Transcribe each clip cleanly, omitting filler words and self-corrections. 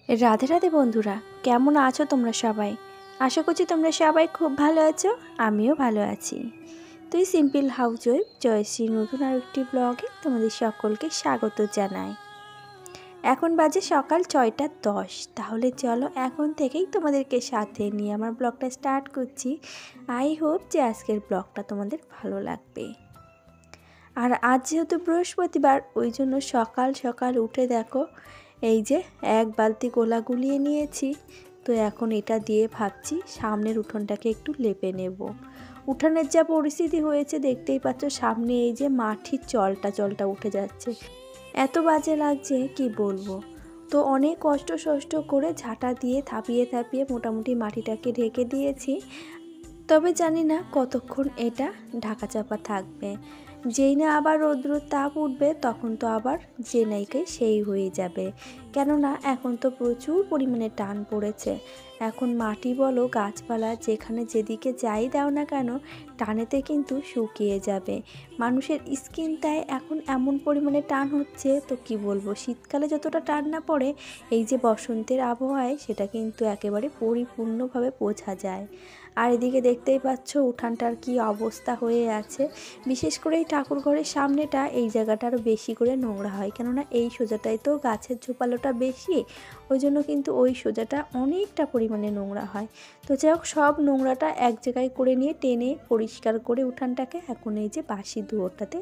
রাধে রাধে বন্ধুরা, কেমন আছো তোমরা সবাই? আশা করছি তোমরা সবাই খুব ভালো আছো, আমিও ভালো আছি। তুই সিম্পল হাউসওয়াইফ জয়শ্রীর নতুন আরেকটি ব্লগে তোমাদের সকলকে স্বাগত জানাই। এখন বাজে সকাল 6টা 10। তাহলে চলো এখন থেকেই তোমাদেরকে সাথে নিয়ে আমার ব্লগটা স্টার্ট করছি। আই হোপ যে আজকের ব্লগটা তোমাদের ভালো লাগবে। আর আজ যেহেতু বৃহস্পতিবার, ওই জন্য সকাল সকাল উঠে দেখো এই যে এক বালতি গোলা গুলিয়ে নিয়েছি। তো এখন এটা দিয়ে ভাবছি সামনের উঠোনটাকে একটু লেপে নেব। উঠানের যা পরিস্থিতি হয়েছে দেখতেই পাচ্ছ, সামনে এই যে মাটির চলটা উঠে যাচ্ছে, এত বাজে লাগছে কি বলবো। তো অনেক কষ্ট করে ঝাঁটা দিয়ে থাপিয়ে মোটামুটি মাটিটাকে ঢেকে দিয়েছি। তবে জানি না কতক্ষণ এটা ঢাকা চাপা থাকবে। যেই না আবার রৌদ্র তাপ উঠবে তখন তো আবার যে নাইকে সেই হয়ে যাবে। কেননা এখন তো প্রচুর পরিমাণে টান পড়েছে। এখন মাটি বলো গাছপালা যেখানে যেদিকে যাই দাও না কেন, টানেতে কিন্তু শুকিয়ে যাবে। মানুষের স্কিনটায় এখন এমন পরিমাণে টান হচ্ছে, তো কি বলবো, শীতকালে যতটা টান না পড়ে এই যে বসন্তের আবহাওয়ায় সেটা কিন্তু একেবারে পরিপূর্ণভাবে বোঝা যায়। আর এদিকে দেখতেই পাচ্ছ উঠানটার কি অবস্থা হয়ে আছে। বিশেষ করে এই ঠাকুর ঘরের সামনেটা, এই জায়গাটা আরও বেশি করে নোংরা হয়, কেননা এই সোজাটাই তো গাছের ঝোপালোটা বেশি, ওই জন্য কিন্তু ওই সোজাটা অনেকটা পরিমাণে নোংরা হয়। তো যাই হোক, সব নোংরাটা এক জায়গায় করে নিয়ে টেনে পরিষ্কার করে উঠানটাকে এখন এই যে বাসি দুয়োটাতে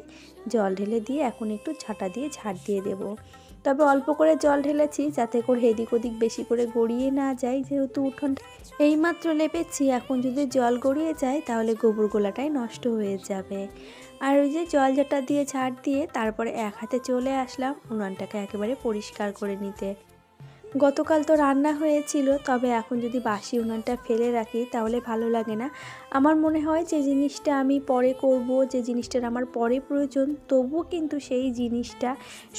জল ঢেলে দিয়ে এখন একটু ঝাঁটা দিয়ে ঝাড় দিয়ে দেবো। তবে অল্প করে জল ঢেলেছি যাতে করে এদিক ওদিক বেশি করে গড়িয়ে না যায়, যেহেতু উঠোনটা এইমাত্র লেপেছি। এখন যদি জল গড়িয়ে যায় তাহলে গোবর গোলাটাই নষ্ট হয়ে যাবে। আর ওই যে জল ঝাঁটা দিয়ে ঝাড় দিয়ে তারপরে এক হাতে চলে আসলাম উনানটাকে একেবারে পরিষ্কার করে নিতে। গতকাল তো রান্না হয়েছিল, তবে এখন যদি বাসি উনানটা ফেলে রাখি তাহলে ভালো লাগে না। আমার মনে হয় যে জিনিসটা আমি পরে করব, যে জিনিসটার আমার পরে প্রয়োজন, তবুও কিন্তু সেই জিনিসটা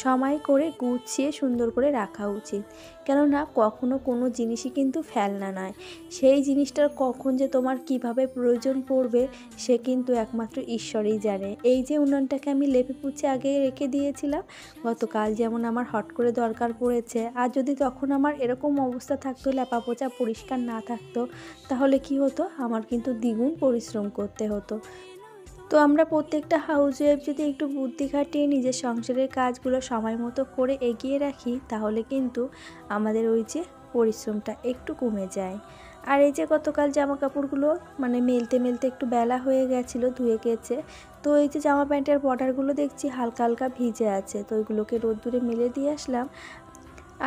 সময় করে গুছিয়ে সুন্দর করে রাখা উচিত। কেননা কখনো কোনো জিনিসই কিন্তু ফেলনা নয়। সেই জিনিসটার কখন যে তোমার কিভাবে প্রয়োজন পড়বে সে কিন্তু একমাত্র ঈশ্বরই জানে। এই যে উনানটাকে আমি লেপে পুছে আগে রেখে দিয়েছিলাম, গতকাল যেমন আমার হট করে দরকার পড়েছে, আর যদি তখন আমার এরকম অবস্থা থাকতো, লেপা পোছা পরিষ্কার না থাকতো, তাহলে কি হতো, আমার কিন্তু দ্বিগুণ পরিশ্রম করতে হতো। তো আমরা প্রত্যেকটা হাউসওয়াইফ যদি একটু বুদ্ধি খাটিয়ে নিজের সংসারের কাজগুলো সময় মতো করে এগিয়ে রাখি, তাহলে কিন্তু আমাদের ওই যে পরিশ্রমটা একটু কমে যায়। আর এই যে গতকাল জামা কাপড়গুলো মেলতে একটু বেলা হয়ে গেছিলো, ধুয়ে গেছে। তো এই যে জামা প্যান্টের বর্ডারগুলো দেখছি হালকা হালকা ভিজে আছে, তো ওইগুলোকে রোদ্দুরে মেলে দিয়ে আসলাম।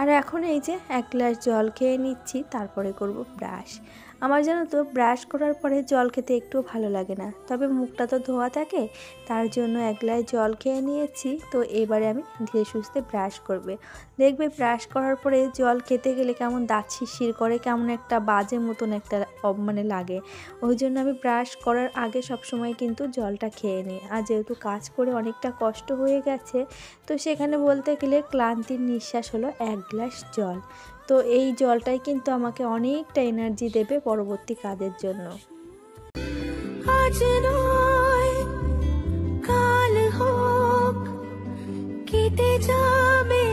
আর এখন এই যে এক গ্লাস জল খেয়ে নিচ্ছি, তারপরে করব ব্রাশ। আমার জানো তো ব্রাশ করার পরে জল খেতে একটুও ভালো লাগে না, তবে মুখটা তো ধোয়া থাকে, তার জন্য এক গ্লাস জল খেয়ে নিয়েছি। তো এবারে আমি ধীরে সুস্থে ব্রাশ করবে। দেখবে ব্রাশ করার পরে জল খেতে গেলে কেমন দাঁত শিরশির করে, কেমন একটা বাজে মতন একটা লাগে। ওই জন্য আমি ব্রাশ করার আগে সবসময় কিন্তু জলটা খেয়ে নিই। আর যেহেতু কাজ করে অনেকটা কষ্ট হয়ে গেছে, তো সেখানে বলতে গেলে ক্লান্তির নিঃশ্বাস হলো এক গ্লাস জল। তো এই জলটাই কিন্তু আমাকে অনেকটা এনার্জি দেবে পরবর্তী কাজের জন্য। আজ নয় কাল হোক, কেটে যাবে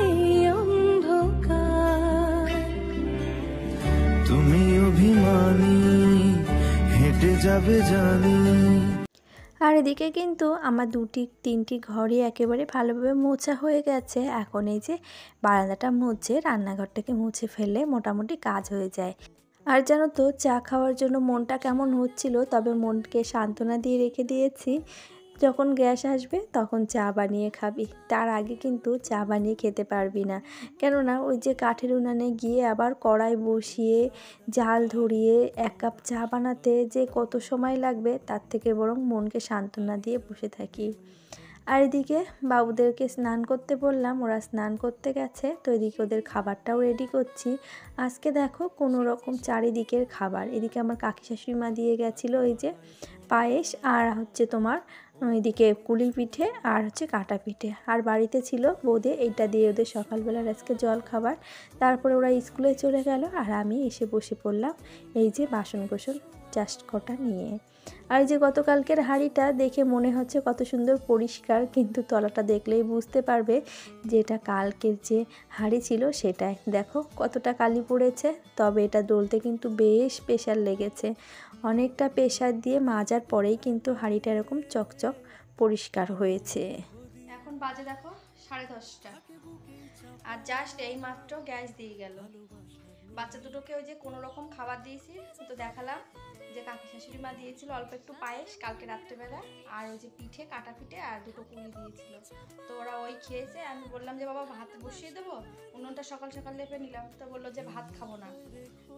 অন্ধকার, তুমি অভিমানী হেঁটে যাবে জানি। আর এদিকে কিন্তু আমার 2-3টি ঘরই একেবারে ভালোভাবে মোছা হয়ে গেছে। এখন এই যে বারান্দাটা মুছে রান্নাঘরটাকে মুছে ফেললে মোটামুটি কাজ হয়ে যায়। আর জানো তো চা খাওয়ার জন্য মনটা কেমন হচ্ছিল, তবে মনকে সান্ত্বনা দিয়ে রেখে দিয়েছি, যখন গ্যাস আসবে তখন চা বানিয়ে খাবি, তার আগে কিন্তু চা বানিয়ে খেতে পারবি না। কেননা ওই যে কাঠের উনানে গিয়ে আবার কড়াই বসিয়ে জাল ধরিয়ে এক কাপ চা বানাতে যে কত সময় লাগবে, তার থেকে বরং মনকে সান্ত্বনা দিয়ে বসে থাকি। আর এদিকে বাবুদেরকে স্নান করতে বললাম, ওরা স্নান করতে গেছে। তো এদিকে ওদের খাবারটাও রেডি করছি। আজকে দেখো কোনো রকম চারিদিকের খাবার। এদিকে আমার কাকি শাশুড়ি মা দিয়ে গেছিলো এই যে পায়েস, আর হচ্ছে তোমার এদিকে কুলি পিঠে, আর হচ্ছে কাটা পিঠে, আর বাড়িতে ছিল বোঁদে। এইটা দিয়ে ওদের সকালবেলার আজকে জল খাবার। তারপরে ওরা স্কুলে চলে গেল, আর আমি এসে বসে পড়লাম এই যে বাসন কোসন জাস্ট কটা নিয়ে। আর যে গতকালকের হাঁড়িটা দেখে মনে হচ্ছে কত সুন্দর পরিষ্কার, কিন্তু তলাটা দেখলেই বুঝতে পারবে যে এটা কালকের যে হাঁড়ি ছিল সেটাই। দেখো কতটা কালি পড়েছে, তবে এটা ডলতে কিন্তু বেশ প্রেশার লেগেছে। অনেকটা প্রেশার দিয়ে মাজার পরেই কিন্তু হাঁড়িটা এরকম চকচক পরিষ্কার হয়েছে। এখন বাজে দেখো 10:30, আর জাস্ট এই মাত্র গ্যাস দিয়ে গেল। বাচ্চা দুটোকে ওই যে কোনো রকম খাবার দিয়েছি, তো দেখালাম যে কাকি শাশুড়ি মা দিয়েছিল অল্প একটু পায়েস কালকে রাত্রেবেলা, আর ওই যে পিঠে, কাটা পিঠে আর দুটো পুলি দিয়েছিল। তো ওরা ওই খেয়েছে। আমি বললাম যে বাবা ভাত বসিয়ে দেবো, উনুনটা সকাল সকাল লেপে নিলাম। তো বললো যে ভাত খাবো না,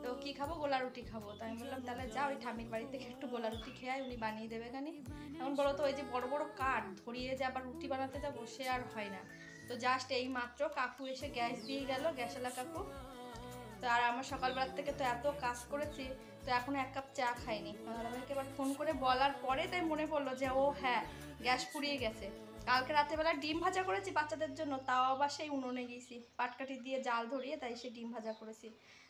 তো কি খাবো, গোলা রুটি খাবো। তো আমি বললাম তাহলে যা ওই ঠামির বাড়ি থেকে একটু গোলা রুটি খেয়ে উনি বানিয়ে দেবে গানি। এখন বলো তো ওই যে বড় বড় কাঠ ধরিয়ে যে আবার রুটি বানাতে যাবো, সে আর হয় না। তো জাস্ট এই মাত্র কাকু এসে গ্যাস দিয়ে গেল, গ্যাসওয়ালা কাকু। তো আর আমার সকালবেলার থেকে তো এত কাজ করেছি, তো এখন এক কাপ চা খাইনি। দাদাভাইকে এবার ফোন করে বলার পরে তাই মনে পড়লো যে ও হ্যাঁ, গ্যাস ফুরিয়ে গেছে। কালকে রাতেবেলা ডিম ভাজা করেছি বাচ্চাদের জন্য, তাও আবার সেই উনুনে গিয়েছি পাটকাঠি দিয়ে জাল ধরিয়ে, তাই সে ডিম ভাজা করেছি।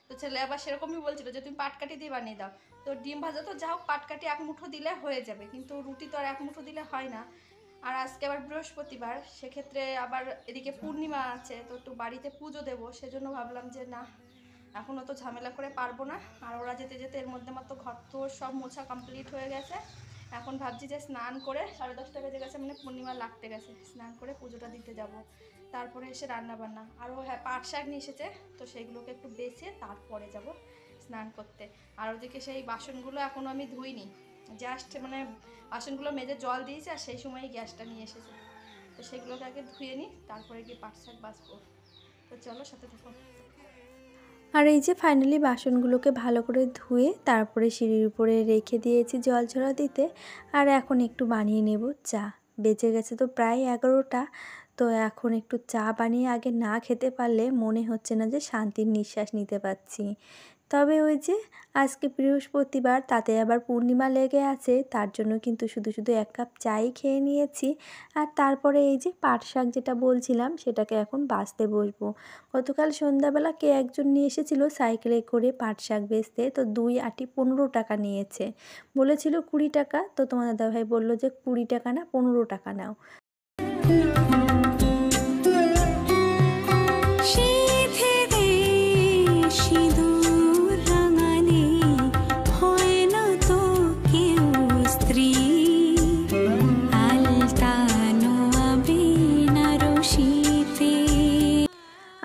তো ছেলে আবার সেরকমই বলছিল যে তুমি পাটকাঠি দিয়ে বানিয়ে দাও। তো ডিম ভাজা তো যা হোক পাটকাঠি এক মুঠো দিলে হয়ে যাবে, কিন্তু রুটি তো আর এক মুঠো দিলে হয় না। আর আজকে আবার বৃহস্পতিবার, সেক্ষেত্রে আবার এদিকে পূর্ণিমা আছে, তো একটু বাড়িতে পুজো দেবো, সেজন্য ভাবলাম যে না এখনও তো ঝামেলা করে পারবো না। আর ওরা যেতে যেতে এর মধ্যে আমার তো ঘর তো সব মোছা কমপ্লিট হয়ে গেছে। এখন ভাবছি যে স্নান করে 10:30 বেজে গেছে, মানে পূর্ণিমা লাগতে গেছে, স্নান করে পুজোটা দিতে যাব, তারপরে এসে রান্না বান্না। আরও হ্যাঁ পাট শাক নিয়ে এসেছে, তো সেইগুলোকে একটু বেছে তারপরে যাব স্নান করতে। আর ওদিকে সেই বাসনগুলো এখনও আমি ধুইনি, জাস্ট মানে বাসনগুলো মেজে জল দিয়েছি, আর সেই সময়ই গ্যাসটা নিয়ে এসেছে। তো সেগুলোকে আগে ধুয়ে নিই, তারপরে গিয়ে পাট শাক বাছবো। তো চলো সাথে থাকো। আর এই যে ফাইনালি বাসনগুলোকে ভালো করে ধুয়ে তারপরে সিঁড়ির উপরে রেখে দিয়েছি জল ঝরা দিতে। আর এখন একটু বানিয়ে নেব চা। বেজে গেছে তো প্রায় 11টা। তো এখন একটু চা বানিয়ে আগে না খেতে পারলে মনে হচ্ছে না যে শান্তির নিঃশ্বাস নিতে পারছি। তবে ওই যে আজকে বৃহস্পতিবার, তাতে আবার পূর্ণিমা লেগে আছে, তার জন্য কিন্তু শুধু শুধু এক কাপ চাই খেয়ে নিয়েছি। আর তারপরে এই যে পাট শাক যেটা বলছিলাম, সেটাকে এখন বাছতে বসবো। গতকাল সন্ধ্যাবেলা কে একজন নিয়ে এসেছিলো সাইকেলে করে পাট শাক বেচতে, তো 2 আটি 15 টাকা নিয়েছে, বলেছিল 20 টাকা। তো তোমার দাদাভাই বললো যে 20 টাকা না 15 টাকা নাও।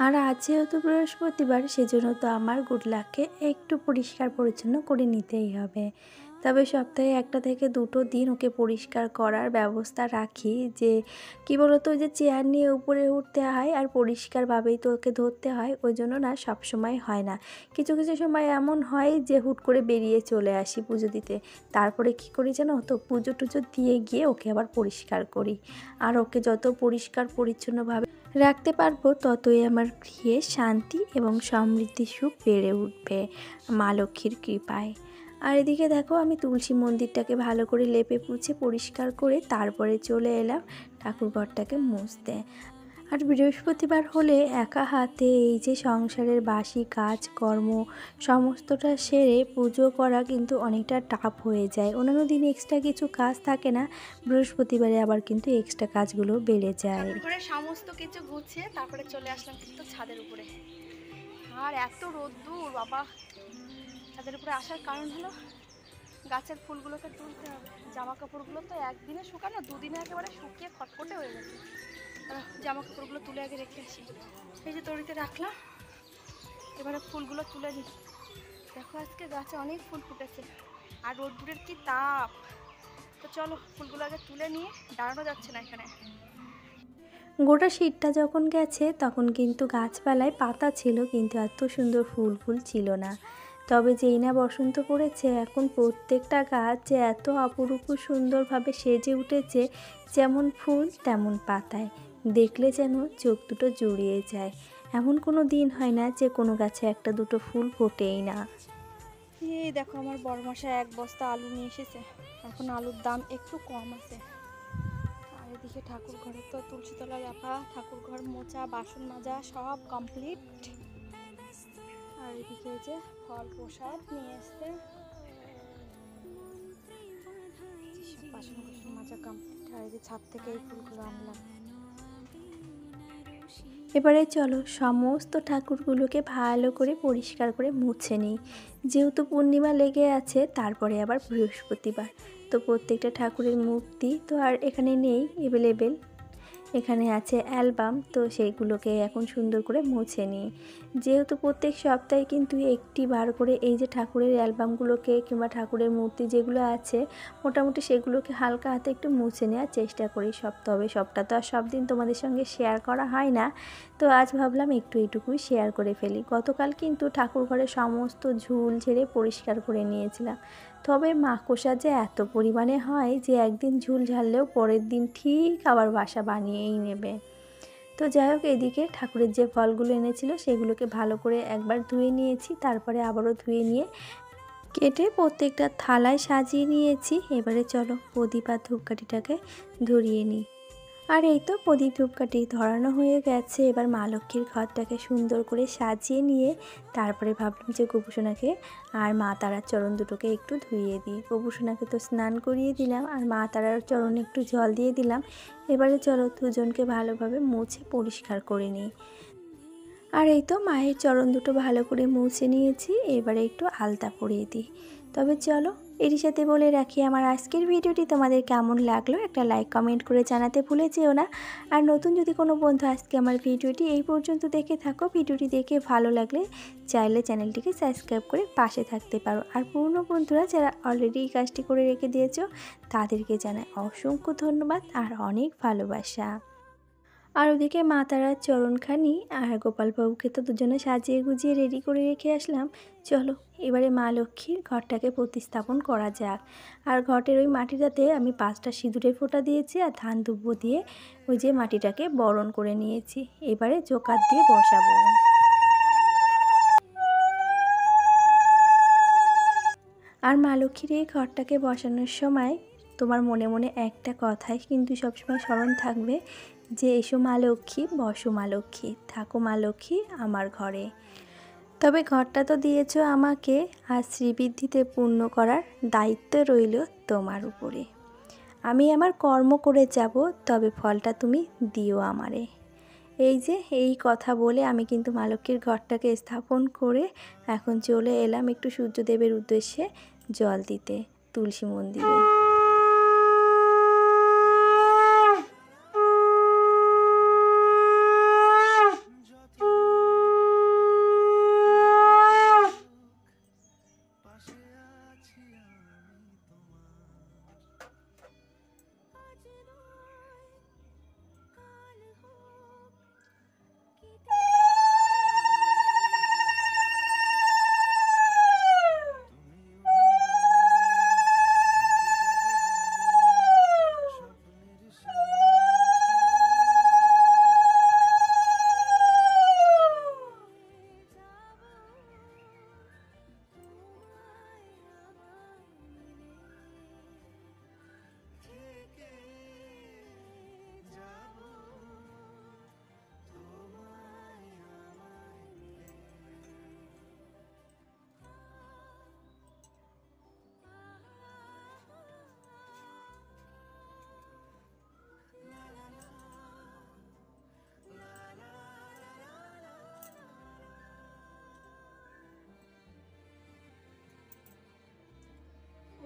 আর আজ যেহেতু বৃহস্পতিবার, সেজন্য তো আমার গুড লাককে একটু পরিষ্কার পরিচ্ছন্ন করে নিতেই হবে। তবে সপ্তাহে 1 থেকে 2 দিন ওকে পরিষ্কার করার ব্যবস্থা রাখি। যে কী বলতো, যে চেয়ার নিয়ে উপরে উঠতে হয় আর পরিষ্কারভাবেই তো ওকে ধরতে হয়, ওই জন্য না সব সময় হয় না। কিছু কিছু সময় এমন হয় যে হুট করে বেরিয়ে চলে আসি পুজো দিতে, তারপরে কি করি জানো তো, পুজো টুজো দিয়ে গিয়ে ওকে আবার পরিষ্কার করি। আর ওকে যত পরিষ্কার পরিচ্ছন্নভাবে রাখতে পারবো, ততই আমার গৃহে শান্তি এবং সমৃদ্ধি সুখ বেড়ে উঠবে মা লক্ষ্মীর কৃপায়। আর এদিকে দেখো আমি তুলসী মন্দিরটাকে ভালো করে লেপে পুছে পরিষ্কার করে তারপরে চলে এলাম ঠাকুরঘরটাকে মুছতে। আর বৃহস্পতিবার হলে একা হাতে এই যে সংসারের বাসি কাজকর্ম সমস্তটা সেরে পুজো করা কিন্তু অনেকটা টাফ হয়ে যায়। অন্যান্য দিনে এক্সট্রা কিছু কাজ থাকে না, বৃহস্পতিবারে আবার কিন্তু এক্সট্রা কাজগুলো বেড়ে যায়। ঘরে সমস্ত কিছু গুছিয়ে তারপরে চলে আসলাম কিন্তু ছাদের উপরে। আর এত রোদ্দুর বাবা! ছাদের উপরে আসার কারণ হলো গাছের ফুলগুলোকে তুলতে হবে। জামা কাপড়গুলো তো একদিনে শুকানো, 2 দিনে একেবারে শুকিয়ে খটখটে হয়ে গেছে। জামা কাপড়গুলো তুলে আগে রেখে আসি। এই যে দড়িতে রাখলাম, এবারে ফুলগুলো তুলে নিই। দেখো আজকে গাছে অনেক ফুল ফুটেছে, আর রোদ্দুরের কি তাপ! তো চলো ফুলগুলো আগে তুলে নিয়ে, দাঁড়ানো যাচ্ছে না এখানে। গোটা শীতটা যখন গেছে তখন কিন্তু গাছপালায় পাতা ছিল, কিন্তু এত সুন্দর ফুল ছিল না। তবে যেই না বসন্ত পড়েছে, এখন প্রত্যেকটা গাছ যে এত অপরূপ সুন্দরভাবে সেজে উঠেছে, যেমন ফুল তেমন পাতায়, দেখলে যেন চোখ দুটো জুড়িয়ে যায়। এমন কোনো দিন হয় না যে কোনো গাছে 1-2 ফুল ফোটেই না। এই দেখো আমার বড়মশাই 1 বস্তা আলু নিয়ে এসেছে, এখন আলুর দাম একটু কম আছে। আর এদিকে ঠাকুর ঘরে তো তুলসীতলা রাখা, ঠাকুর ঘর মোছা, বাসন মাজা সব কমপ্লিট। আর এদিকে যে ফল প্রসাদ নিয়ে এসছে। কমপ্লিট। আর এই যে ছাদ থেকে এই ফুলগুলো আনলাম। এবারে চলো সমস্ত ঠাকুরগুলোকে ভালো করে পরিষ্কার করে মুছে নিই। যেহেতু পূর্ণিমা লেগে আছে, তারপরে আবার বৃহস্পতিবার, তো প্রত্যেকটা ঠাকুরের মূর্তি তো আর এখানে নেই অ্যাভেলেবেল। এখানে আছে অ্যালবাম, তো সেইগুলোকে এখন সুন্দর করে মুছে নিই। যেহেতু প্রত্যেক সপ্তাহে কিন্তু একটি বার করে এই যে ঠাকুরের অ্যালবামগুলোকে কিংবা ঠাকুরের মূর্তি যেগুলো আছে মোটামুটি সেগুলোকে হালকা হাতে একটু মুছে নেওয়ার চেষ্টা করি। তবে সবটা তো আর সব দিন তোমাদের সঙ্গে শেয়ার করা হয় না, তো আজ ভাবলাম একটু এইটুকুই শেয়ার করে ফেলি। গতকাল কিন্তু ঠাকুর ঘরে সমস্ত ঝুল ঝেড়ে পরিষ্কার করে নিয়েছিলাম। তবে মাকড়সা যে এত পরিমাণে হয় যে একদিন ঝুল ঝাড়লেও পরের দিন ঠিক আবার বাসা বানিয়েই নেবে। তো যাই হোক, এদিকে ঠাকুরের যে ফলগুলো এনেছিল সেগুলোকে ভালো করে একবার ধুয়ে নিয়েছি, তারপরে আবারও ধুয়ে নিয়ে কেটে প্রত্যেকটা থালায় সাজিয়ে নিয়েছি। এবারে চলো প্রদীপ আর ধূপকাঠিটাকে ধরিয়ে নিই। আর এই তো প্রদীপ ধূপকাঠি ধরানো হয়ে গেছে। এবার মা লক্ষ্মীর ঘরটাকে সুন্দর করে সাজিয়ে নিয়ে তারপরে ভাবলাম যে গোপুসোনাকে আর মা তারার চরণ দুটোকে একটু ধুইয়ে দিই। গোপুসোনাকে তো স্নান করিয়ে দিলাম আর মা তারার চরণে একটু জল দিয়ে দিলাম। এবারে চলো দুজনকে ভালোভাবে মুছে পরিষ্কার করে নিই। আর এই তো মায়ের চরণ দুটো ভালো করে মুছে নিয়েছি। এবারে একটু আলতা পরিয়ে দিই। তবে চলো এরই সাথে বলে রাখি, আমার আজকের ভিডিওটি তোমাদের কেমন লাগলো একটা লাইক কমেন্ট করে জানাতে ভুলে যেও না। আর নতুন যদি কোনো বন্ধু আজকে আমার ভিডিওটি এই পর্যন্ত দেখে থাকো, ভিডিওটি দেখে ভালো লাগলে চাইলে চ্যানেলটিকে সাবস্ক্রাইব করে পাশে থাকতে পারো। আর পুরনো বন্ধুরা যারা অলরেডি এই কাজটি করে রেখে দিয়েছো তাদেরকে জানাই অসংখ্য ধন্যবাদ আর অনেক ভালোবাসা। আর ওদিকে মা তারার চরণখানি আর গোপালবাবুকে তো দুজনে সাজিয়ে গুজিয়ে রেডি করে রেখে আসলাম। চলো এবারে মা লক্ষ্মীর ঘরটাকে প্রতিস্থাপন করা যাক। আর ঘটের ওই মাটিটাতে আমি 5টা সিঁদুরের ফোঁটা দিয়েছি আর ধান দুব্বো দিয়ে ওই যে মাটিটাকে বরণ করে নিয়েছি। এবারে জোকার দিয়ে বসাবো। আর মা লক্ষ্মীর এই ঘরটাকে বসানোর সময় তোমার মনে মনে একটা কথাই কিন্তু সবসময় স্মরণ থাকবে যে এসো মা লক্ষ্মী, বসো মা লক্ষ্মী, থাকো মা লক্ষ্মী আমার ঘরে। তবে ঘরটা তো দিয়েছো আমাকে, আর শ্রীবৃদ্ধিতে পূর্ণ করার দায়িত্ব রইল তোমার উপরে। আমি আমার কর্ম করে যাব, তবে ফলটা তুমি দিও আমারে। এই যে এই কথা বলে আমি কিন্তু মা লক্ষ্মীর ঘরটাকে স্থাপন করে এখন চলে এলাম একটু সূর্যদেবের উদ্দেশ্যে জল দিতে তুলসী মন্দিরে।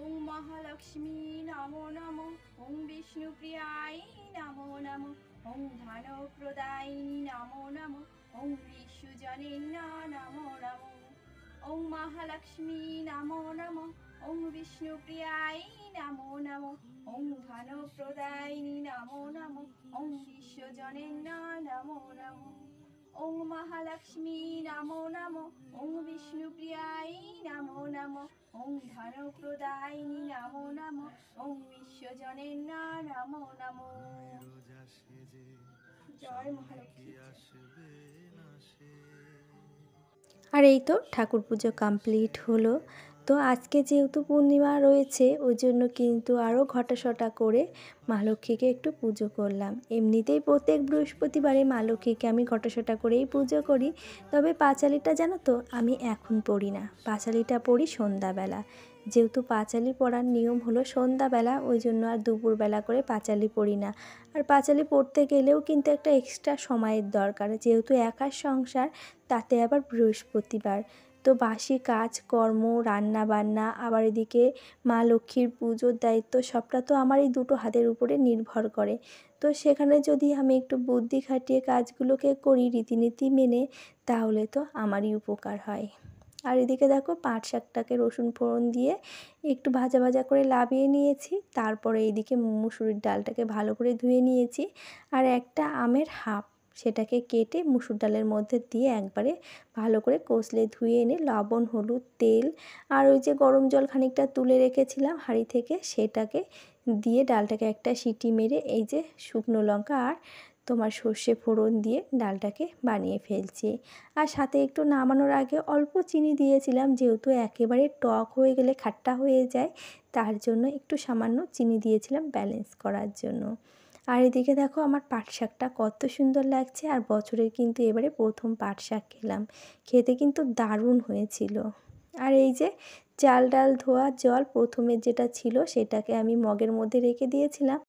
ওম মহালক্ষ্মী নমো নমো, ওম বিষ্ণুপ্রিয়ায় নমো নমো, ওম ধনপ্রদায়িনী নমো নমো, ওম বিশ্বজনীন্য নমো নমো। ওম মহালক্ষ্মী নমো নমো, ওম বিষ্ণুপ্রিয়ায় নমো নমো, ওম ধনপ্রদায়িনী নমো নমো, ওম বিশ্বজনীন্য নমো নমো। ওম মহালক্ষ্মী নমো নমো, ওম বিষ্ণুপ্রিয়ায় নমো নমো, ওম ধনপ্রদায়িনী নমো নমো, ওম বিশ্বজনীন্য নমো নমো। জয় মহালক্ষ্মী। আর এই তো ঠাকুর পুজো কমপ্লিট হলো। তো আজকে যেহেতু পূর্ণিমা রয়েছে ওই জন্য কিন্তু আরও ঘটাশটা করে মা লক্ষ্মীকে একটু পুজো করলাম। এমনিতেই প্রত্যেক বৃহস্পতিবারে মা লক্ষ্মীকে আমি ঘটাশটা করেই পুজো করি। তবে পাঁচালিটা জানো তো আমি এখন পড়ি না, পাঁচালিটা পড়ি সন্ধ্যাবেলা। যেহেতু পাঁচালি পড়ার নিয়ম হলো সন্ধ্যাবেলা, ওই জন্য আর দুপুরবেলা করে পাঁচালি পড়ি না। আর পাঁচালি পড়তে গেলেও কিন্তু একটা এক্সট্রা সময়ের দরকার, যেহেতু একার সংসার, তাতে আবার বৃহস্পতিবার, তো বাসি কাজকর্ম, রান্না বান্না, আবার এদিকে মা লক্ষ্মীর পুজোর দায়িত্ব, সবটা তো আমার এই দুটো হাতের উপরে নির্ভর করে। তো সেখানে যদি আমি একটু বুদ্ধি খাটিয়ে কাজগুলোকে করি রীতিনীতি মেনে, তাহলে তো আমারই উপকার হয়। আর এদিকে দেখো পাট শাকটাকে রসুন ফোড়ন দিয়ে একটু ভাজা ভাজা করে লাবিয়ে নিয়েছি। তারপরে এইদিকে মুসুরির ডালটাকে ভালো করে ধুয়ে নিয়েছি, আর একটা আমের হাফ সেটাকে কেটে মুসুর ডালের মধ্যে দিয়ে একবারে ভালো করে কষলে ধুয়ে এনে লবণ, হলুদ, তেল আর ওই যে গরম জল খানিকটা তুলে রেখেছিলাম হাঁড়ি থেকে, সেটাকে দিয়ে ডালটাকে একটা সিটি মেরে এই যে শুকনো লঙ্কা আর তোমার সর্ষে ফোড়ন দিয়ে ডালটাকে বানিয়ে ফেলছি। আর সাথে একটু নামানোর আগে অল্প চিনি দিয়েছিলাম, যেহেতু একেবারে টক হয়ে গেলে খাট্টা হয়ে যায়, তার জন্য একটু সামান্য চিনি দিয়েছিলাম ব্যালেন্স করার জন্য। আর এদিকে দেখো আমার পাট শাকটা কত সুন্দর লাগছে, আর বছরের কিন্তু এবারে প্রথম পাট শাক খেলাম, খেতে কিন্তু দারুণ হয়েছিল। আর এই যে চাল ডাল ধোয়া জল প্রথমে যেটা ছিল সেটাকে আমি মগের মধ্যে রেখে দিয়েছিলাম।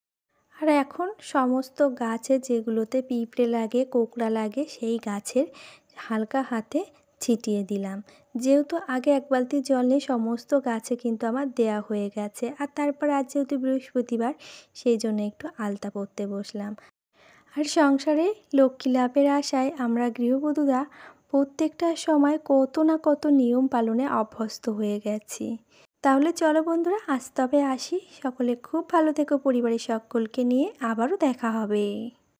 আর এখন সমস্ত গাছে যেগুলোতে পিঁপড়ে লাগে, কোঁকড়া লাগে, সেই গাছের হালকা হাতে ছিটিয়ে দিলাম। যেহেতু আগে এক বালতি জল নিয়ে সমস্ত গাছে কিন্তু আমার দেয়া হয়ে গেছে। আর তারপর আজ যেহেতু বৃহস্পতিবার, সেই জন্য একটু আলতা পরতে বসলাম। আর সংসারে লক্ষ্মী লাভের আশায় আমরা গৃহবধূরা প্রত্যেকটা সময় কত না কত নিয়ম পালনে অভ্যস্ত হয়ে গেছি। তাহলে চলো বন্ধুরা, আজ তবে আসি। সকলে খুব ভালো থেকো, পরিবারের সকলকে নিয়ে আবারও দেখা হবে।